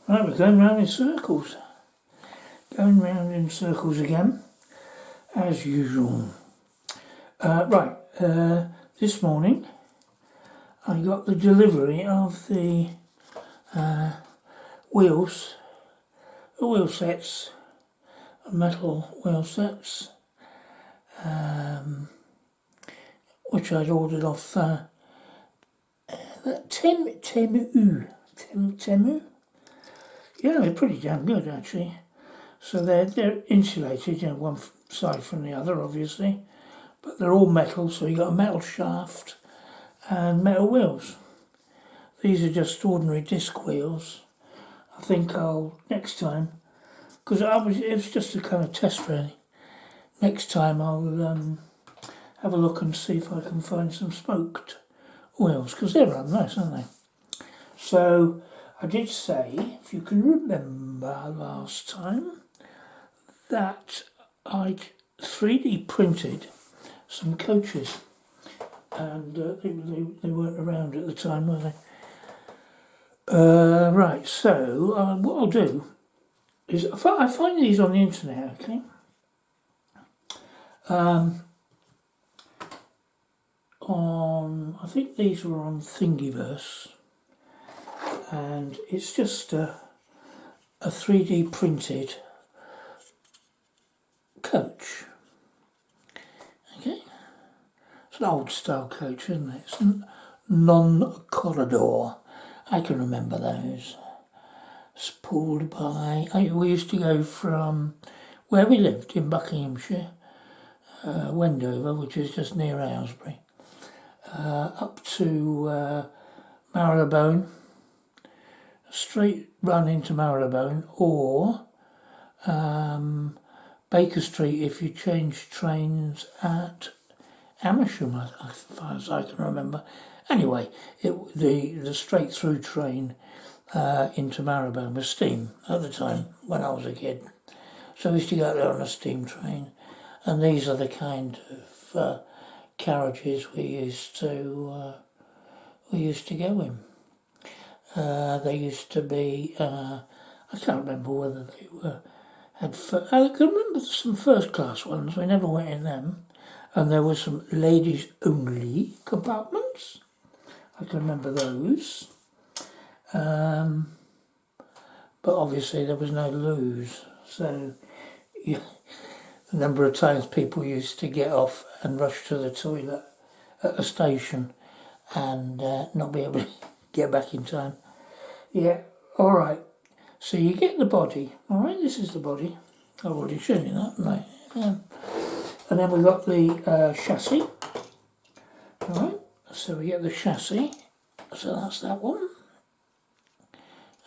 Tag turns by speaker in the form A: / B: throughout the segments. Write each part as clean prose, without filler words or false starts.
A: Right, we're going round in circles. Going round in circles again, as usual. This morning I got the delivery of the wheels, the wheel sets, metal wheel sets, which I'd ordered off Temu. Yeah, they're pretty damn good actually. So they're insulated, one side from the other, obviously, but they're all metal. So you got a metal shaft and metal wheels. These are just ordinary disc wheels. I think I'll next time, because it was just a kind of test really. Next time I'll have a look and see if I can find some smoked wheels, because they're rather nice, aren't they? So I did say, if you can remember last time, that I'd 3D printed some coaches, and they weren't around at the time, were they? Right, so what I'll do is, I find these on the internet, okay? I think these were on Thingiverse, and it's just a 3D printed coach. Okay, it's an old style coach, isn't it? It's non-corridor. I can remember those. It's pulled by. We used to go from where we lived in Buckinghamshire, Wendover, which is just near Aylesbury, up to Marylebone, a straight run into Marylebone, or Baker Street if you change trains at Amersham, as far as I can remember. Anyway, the straight through train into Marylebone was steam at the time when I was a kid. So we used to go there on a steam train, and these are the kind of carriages we used to go in. They used to be. I can't remember whether they I can remember some first class ones. We never went in them, and there were some ladies only compartments. I can remember those. But obviously there was no loos, so the number of times people used to get off and rush to the toilet at a station and not be able to get back in time. Yeah, all right. So you get the body. All right, this is the body. I've already shown you that, right? And then we've got the chassis. All right, so we get the chassis. So that's that one.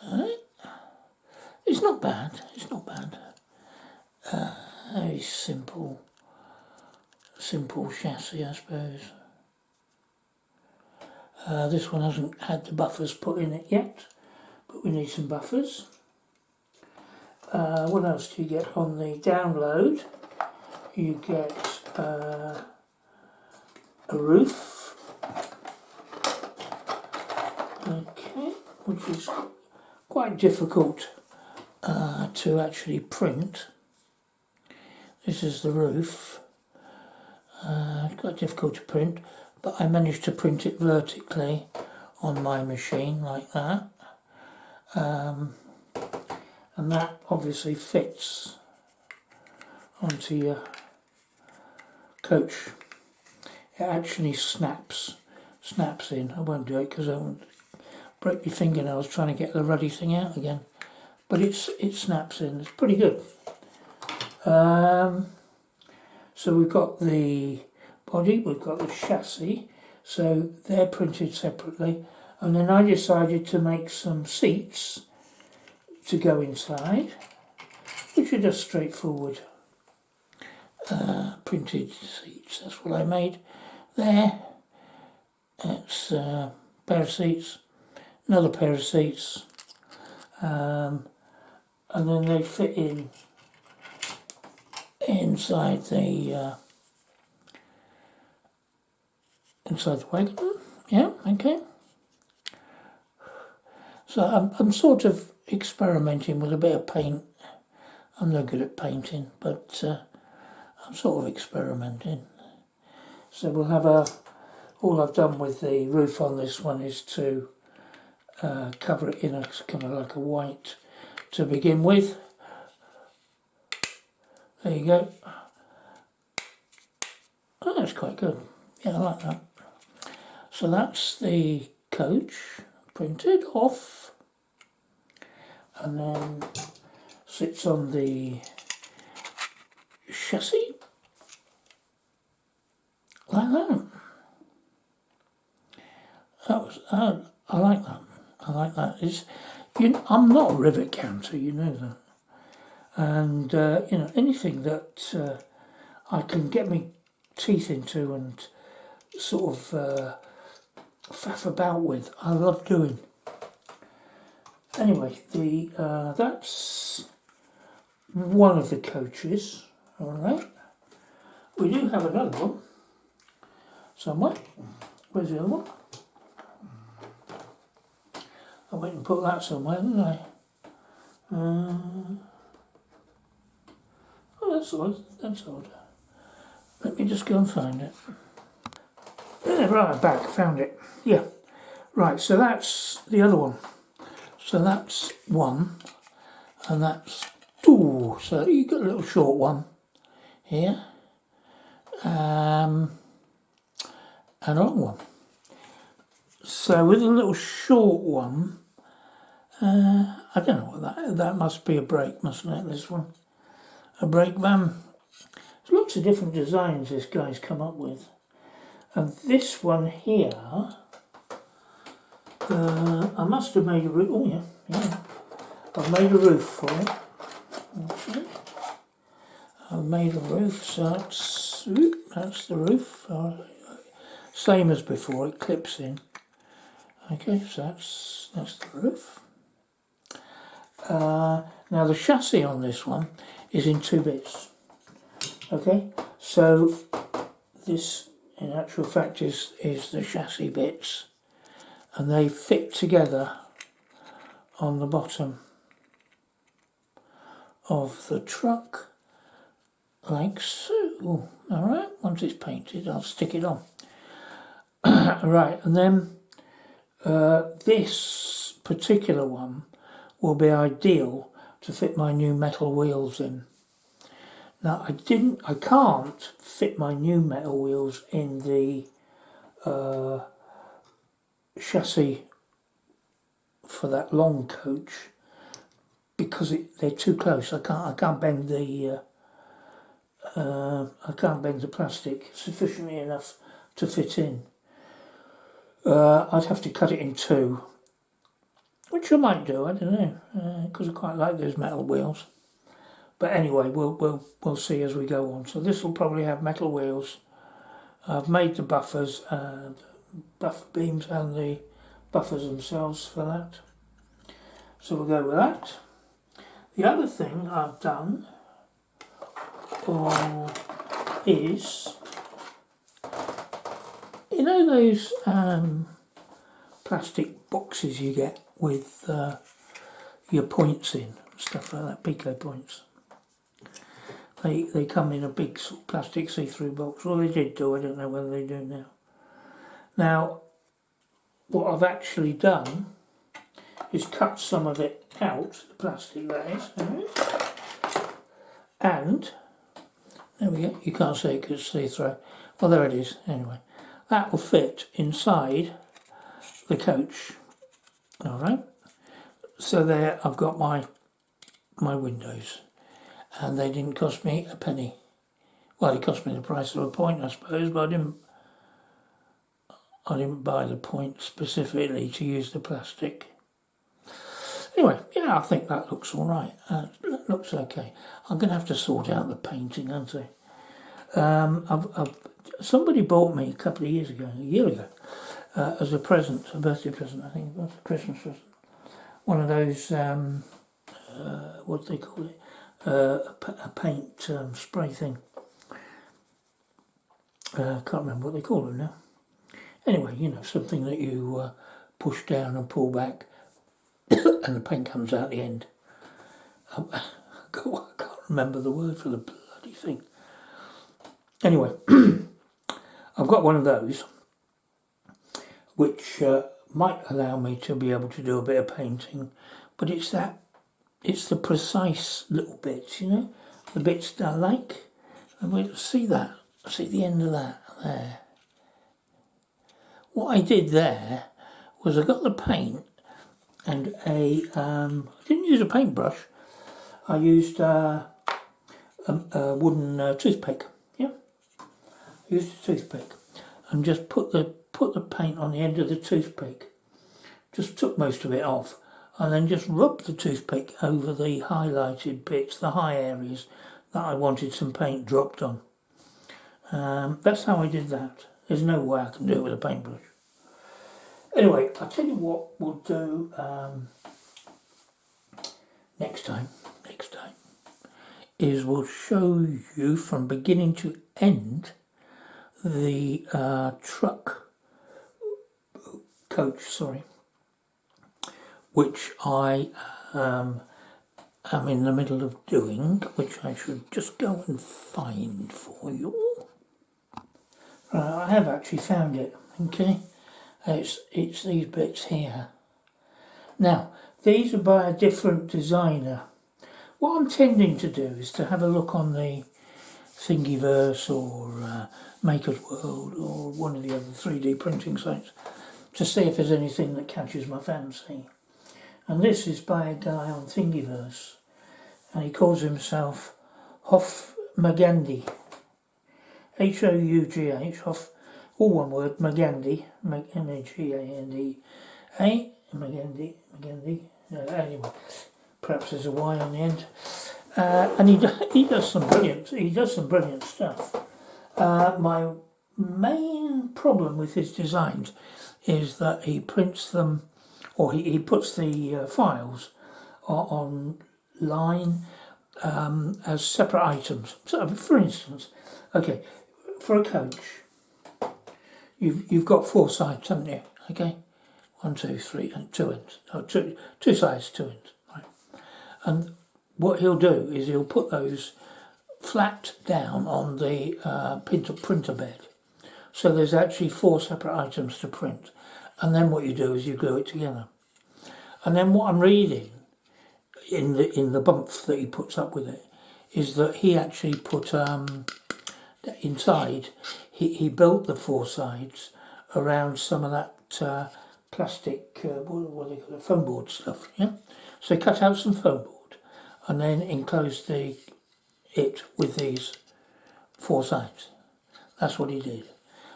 A: All right. It's not bad. It's not bad. Very simple chassis, I suppose. This one hasn't had the buffers put in it yet, but we need some buffers. What else do you get on the download? You get a roof, okay, which is quite difficult to actually print. This is the roof. Quite difficult to print, but I managed to print it vertically on my machine like that. And that obviously fits onto your coach. It actually snaps in. I won't do it because I won't break my fingernails trying to get the ruddy thing out again. But it snaps in. It's pretty good. So we've got the body, we've got the chassis. So they're printed separately. And then I decided to make some seats to go inside, which are just straightforward printed seats. That's what I made there. It's a pair of seats, another pair of seats, and then they fit inside the wagon. Yeah, okay. So I'm sort of experimenting with a bit of paint. I'm no good at painting, but I'm sort of experimenting. So we'll have all I've done with the roof on this one is to cover it in a kind of like a white to begin with. There you go. Oh, that's quite good. Yeah, I like that. So that's the coach printed off, and then sits on the chassis like that. I like that. I like that. I'm not a rivet counter, you know that. And anything that I can get my teeth into and sort of faff about with, I love doing. Anyway, that's one of the coaches. All right. We do have another one somewhere. Where's the other one? I went and put that somewhere, didn't I? Oh, that's odd. That's odd. Let me just go and find it. Yeah, right, back. Found it. Yeah. Right, so that's the other one. So that's one. And that's two. So you've got a little short one here. And a long one. So with a little short one, I don't know what that must be a brake, mustn't it, this one? A brake van. There's lots of different designs this guy's come up with. And this one here, I must have made a roof. Oh yeah. I've made a roof for it. Okay. I've made a roof, so that's the roof. Same as before, it clips in. Okay, so that's the roof. Now the chassis on this one is in 2 bits. Okay, so this in actual fact is the chassis bits, and they fit together on the bottom of the truck like so. Alright, once it's painted I'll stick it on. Right, and then this particular one will be ideal to fit my new metal wheels in. Now I can't fit my new metal wheels in the chassis for that long coach because they're too close. I can't bend the plastic sufficiently enough to fit in. I'd have to cut it in 2, which I might do. I don't know, because I quite like those metal wheels. But anyway, we'll see as we go on. So this will probably have metal wheels. I've made the buffers, buffer beams, and the buffers themselves for that. So we'll go with that. The other thing I've done is, you know those plastic boxes you get with your points in, stuff like that, Pico points. They come in a big sort of plastic see-through box. Well, they did do, I don't know whether they do now. Now, what I've actually done is cut some of it out, the plastic that is, and there we go, you can't see it because it's see-through. Well, there it is, anyway. That will fit inside the coach, alright? So there I've got my windows, and they didn't cost me a penny. Well, it cost me the price of a point, I suppose, but I didn't buy the point specifically to use the plastic. Anyway, yeah, I think that looks all right. Looks okay. I'm going to have to sort out the painting, aren't I? Somebody bought me a year ago, as a present, a birthday present, I think it was, a Christmas present. One of those, what do they call it? A paint spray thing. Can't remember what they call them now. Anyway, you know, something that you push down and pull back and the paint comes out the end. I can't remember the word for the bloody thing. Anyway, I've got one of those, which might allow me to be able to do a bit of painting, but it's the precise little bits, you know, the bits that I like. And we'll see that, see the end of that there. What I did there was I got the paint and I didn't use a paintbrush. I used a wooden toothpick. Yeah, I used a toothpick and just put the paint on the end of the toothpick. Just took most of it off and then just rubbed the toothpick over the highlighted bits, the high areas that I wanted some paint dropped on. That's how I did that. There's no way I can do it with a paintbrush. Anyway, I'll tell you what we'll do next time is we'll show you from beginning to end the coach, which I am in the middle of doing, which I should just go and find for you. I have actually found it, okay? It's these bits here. Now, these are by a different designer. What I'm tending to do is to have a look on the Thingiverse or Maker's World or one of the other 3D printing sites to see if there's anything that catches my fancy. And this is by a guy on Thingiverse, and he calls himself Hoff Magandhi. H-O-U-G-H, Hoff, all one word, Magandhi, M-A-G-A-N-D-A, Magandhi. Anyway, perhaps there's a Y on the end. And he does some brilliant stuff. My main problem with his designs is that he prints them, or he puts the files online as separate items. So, for instance, okay, for a coach, you've got 4 sides, haven't you? Okay, 1, 2, 3, and 2 ends. No, two sides, 2 ends. Right. And what he'll do is he'll put those flat down on the printer bed. So there's actually 4 separate items to print. And then what you do is you glue it together. And then what I'm reading in the bump that he puts up with it is that he actually put inside, he built the 4 sides around some of that plastic, what do they call it, foam board stuff, yeah? So he cut out some foam board and then enclosed it with these 4 sides. That's what he did.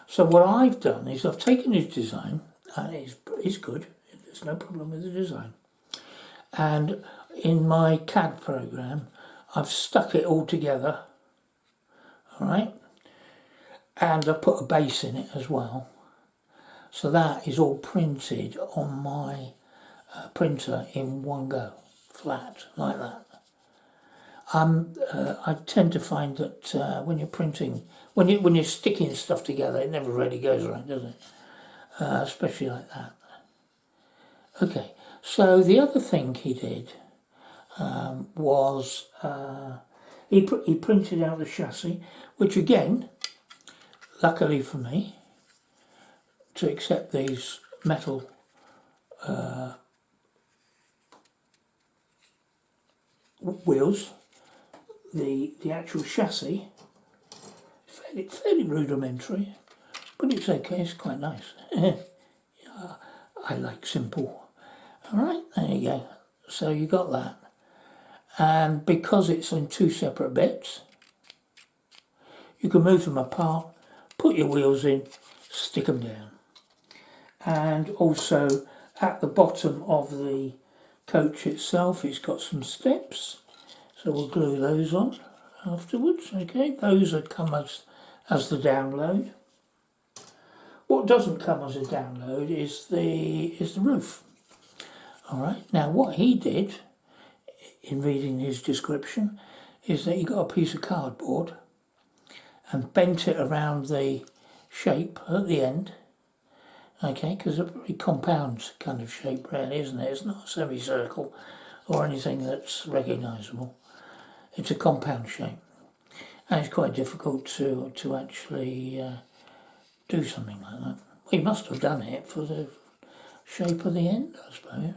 A: So what I've done is I've taken his design, and it's good, there's no problem with the design. And in my CAD program, I've stuck it all together, all right? And I've put a base in it as well. So that is all printed on my printer in one go, flat, like that. I tend to find that when you're printing, when you're sticking stuff together, it never really goes right, does it? Especially like that. Okay, so the other thing he did was he printed out the chassis, which again, luckily for me, to accept these metal wheels, the actual chassis, fairly rudimentary, but it's okay, it's quite nice. I like simple. Alright, there you go. So you got that. And because it's in 2 separate bits, you can move them apart, put your wheels in, stick them down. And also at the bottom of the coach itself, it's got some steps. So we'll glue those on afterwards, okay? Those are come as the download. What doesn't come as a download is the roof. All right, now what he did, in reading his description, is that he got a piece of cardboard and bent it around the shape at the end, Okay, because it's a very compound kind of shape really, isn't it? It's not a semicircle or anything that's recognisable. It's a compound shape. And it's quite difficult to actually do something like that. Well, he must have done it for the shape of the end, I suppose.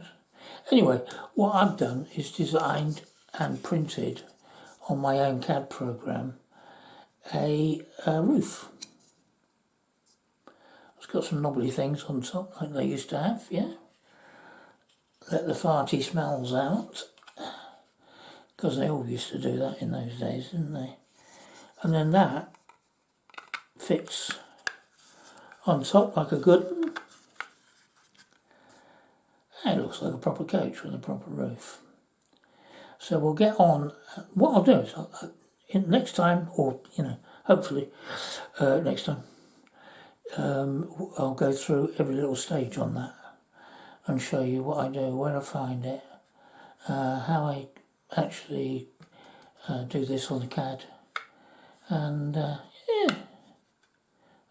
A: Anyway, what I've done is designed and printed on my own CAD program a roof. It's got some knobbly things on top like they used to have, yeah. Let the farty smells out, because they all used to do that in those days, didn't they? And then that fits on top like a good one. It looks like a proper coach with a proper roof. So we'll get on. What I'll do is, next time, or hopefully next time, I'll go through every little stage on that and show you what I do, where I find it, how I actually do this on the CAD, and yeah,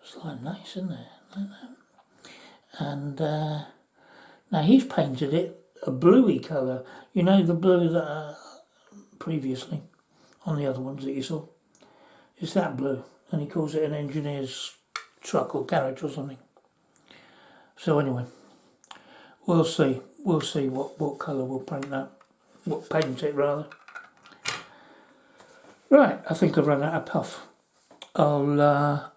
A: it's like nice, isn't it? Like that. And now he's painted it a bluey colour. You know the blue that previously on the other ones that you saw? It's that blue, and he calls it an engineer's truck or carriage or something. So anyway, we'll see. We'll see what colour we'll paint that. What paint it rather. Right, I think I've run out of puff. I'll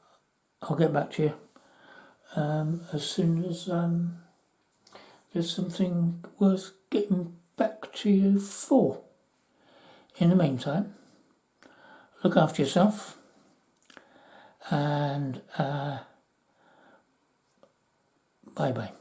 A: get back to you as soon as there's something worth getting back to you for. In the meantime, look after yourself and bye bye.